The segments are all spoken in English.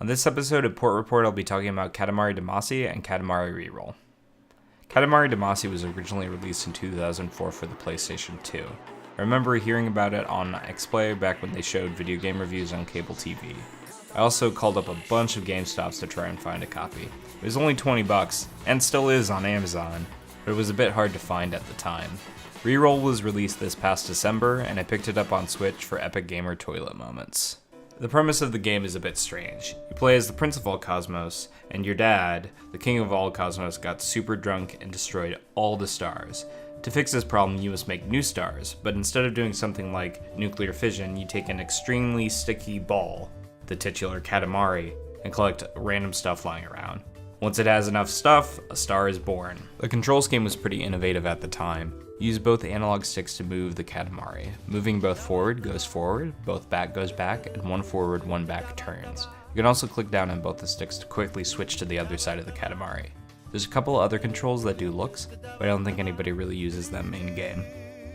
On this episode of Port Report, I'll be talking about Katamari Damacy and Katamari Reroll. Katamari Damacy was originally released in 2004 for the PlayStation 2. I remember hearing about it on XPlay back when they showed video game reviews on cable TV. I also called up a bunch of GameStops to try and find a copy. It was only $20, and still is on Amazon, but it was a bit hard to find at the time. Reroll was released this past December, and I picked it up on Switch for epic gamer toilet moments. The premise of the game is a bit strange. You play as the Prince of all Cosmos, and your dad, the King of all Cosmos, got super drunk and destroyed all the stars. To fix this problem, you must make new stars, but instead of doing something like nuclear fission, you take an extremely sticky ball, the titular Katamari, and collect random stuff lying around. Once it has enough stuff, a star is born. The control scheme was pretty innovative at the time. You use both analog sticks to move the Katamari. Moving both forward goes forward, both back goes back, and one forward, one back turns. You can also click down on both the sticks to quickly switch to the other side of the Katamari. There's a couple other controls that do looks, but I don't think anybody really uses them in-game.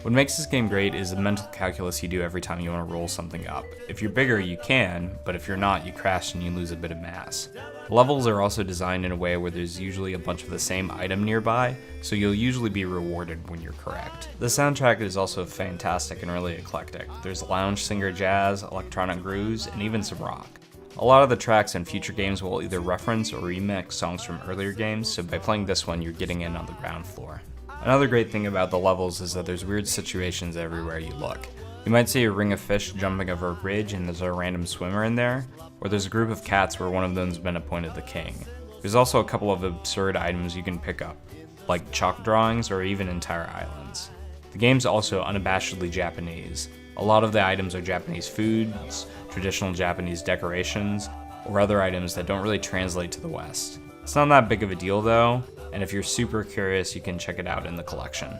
What makes this game great is the mental calculus you do every time you want to roll something up. If you're bigger, you can, but if you're not, you crash and you lose a bit of mass. The levels are also designed in a way where there's usually a bunch of the same item nearby, so you'll usually be rewarded when you're correct. The soundtrack is also fantastic and really eclectic. There's lounge singer jazz, electronic grooves, and even some rock. A lot of the tracks in future games will either reference or remix songs from earlier games, so by playing this one, you're getting in on the ground floor. Another great thing about the levels is that there's weird situations everywhere you look. You might see a ring of fish jumping over a bridge and there's a random swimmer in there, or there's a group of cats where one of them's been appointed the king. There's also a couple of absurd items you can pick up, like chalk drawings or even entire islands. The game's also unabashedly Japanese. A lot of the items are Japanese foods, traditional Japanese decorations, or other items that don't really translate to the West. It's not that big of a deal though, and if you're super curious, you can check it out in the collection.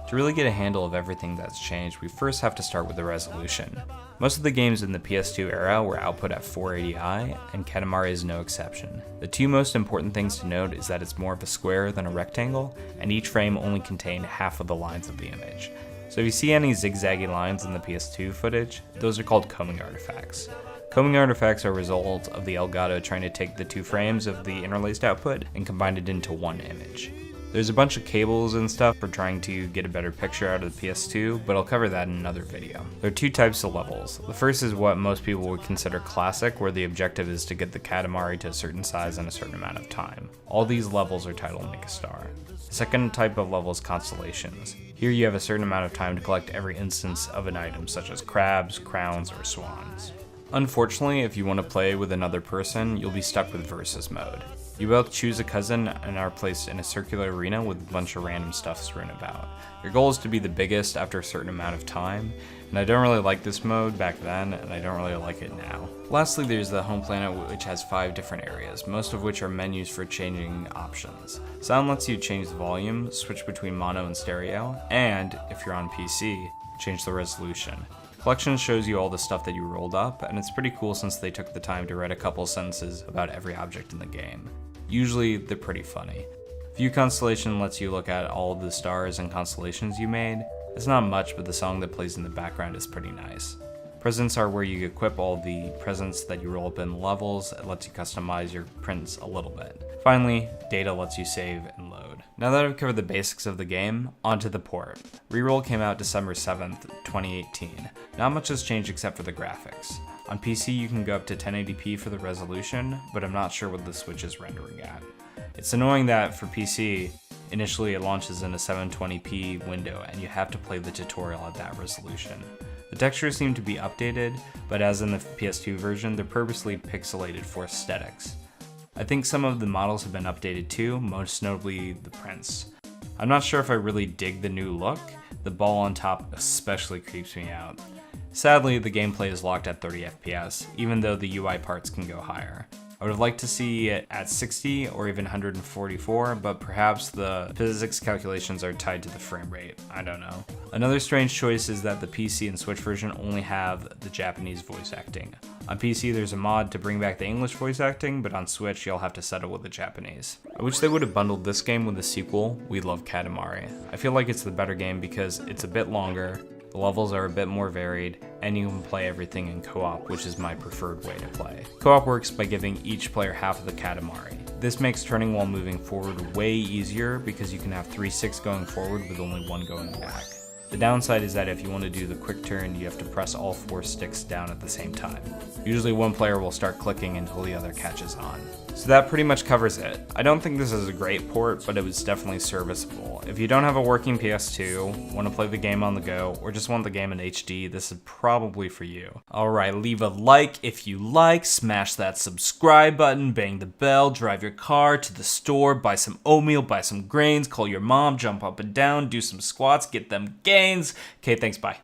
To really get a handle of everything that's changed, we first have to start with the resolution. Most of the games in the PS2 era were output at 480i, and Katamari is no exception. The two most important things to note is that it's more of a square than a rectangle, and each frame only contained half of the lines of the image. So if you see any zigzaggy lines in the PS2 footage, those are called combing artifacts. Combing artifacts are a result of the Elgato trying to take the two frames of the interlaced output and combine it into one image. There's a bunch of cables and stuff for trying to get a better picture out of the PS2, but I'll cover that in another video. There are two types of levels. The first is what most people would consider classic, where the objective is to get the Katamari to a certain size in a certain amount of time. All these levels are titled Make a Star. The second type of level is constellations. Here you have a certain amount of time to collect every instance of an item, such as crabs, crowns, or swans. Unfortunately, if you want to play with another person, you'll be stuck with versus mode. You both choose a cousin and are placed in a circular arena with a bunch of random stuff strewn about. Your goal is to be the biggest after a certain amount of time, and I don't really like this mode back then, and I don't really like it now. Lastly, there's the home planet, which has 5 different areas, most of which are menus for changing options. Sound lets you change the volume, switch between mono and stereo, and, if you're on PC, change the resolution. Collection shows you all the stuff that you rolled up, and it's pretty cool since they took the time to write a couple sentences about every object in the game. Usually, they're pretty funny. View Constellation lets you look at all of the stars and constellations you made. It's not much, but the song that plays in the background is pretty nice. Presents are where you equip all the presents that you roll up in levels. It lets you customize your prints a little bit. Finally, data lets you save and load. Now that I've covered the basics of the game, onto the port. Reroll came out December 7th, 2018. Not much has changed except for the graphics. On PC you can go up to 1080p for the resolution, but I'm not sure what the Switch is rendering at. It's annoying that for PC, initially it launches in a 720p window and you have to play the tutorial at that resolution. The textures seem to be updated, but as in the PS2 version, they're purposely pixelated for aesthetics. I think some of the models have been updated too, most notably the prints. I'm not sure if I really dig the new look. The ball on top especially creeps me out. Sadly, the gameplay is locked at 30 FPS, even though the UI parts can go higher. I would have liked to see it at 60 or even 144, but perhaps the physics calculations are tied to the frame rate. I don't know. Another strange choice is that the PC and Switch version only have the Japanese voice acting. On PC there's a mod to bring back the English voice acting, but on Switch you'll have to settle with the Japanese. I wish they would have bundled this game with the sequel, We Love Katamari. I feel like it's the better game because it's a bit longer, the levels are a bit more varied, and you can play everything in co-op, which is my preferred way to play. Co-op works by giving each player half of the Katamari. This makes turning while moving forward way easier because you can have 3 sticks going forward with only 1 going back. The downside is that if you want to do the quick turn, you have to press all 4 sticks down at the same time. Usually one player will start clicking until the other catches on. So that pretty much covers it. I don't think this is a great port, but it was definitely serviceable. If you don't have a working PS2, want to play the game on the go, or just want the game in HD, this is probably for you. Alright, leave a like if you like, smash that subscribe button, bang the bell, drive your car to the store, buy some oatmeal, buy some grains, call your mom, jump up and down, do some squats, get them gains. Okay, thanks, bye.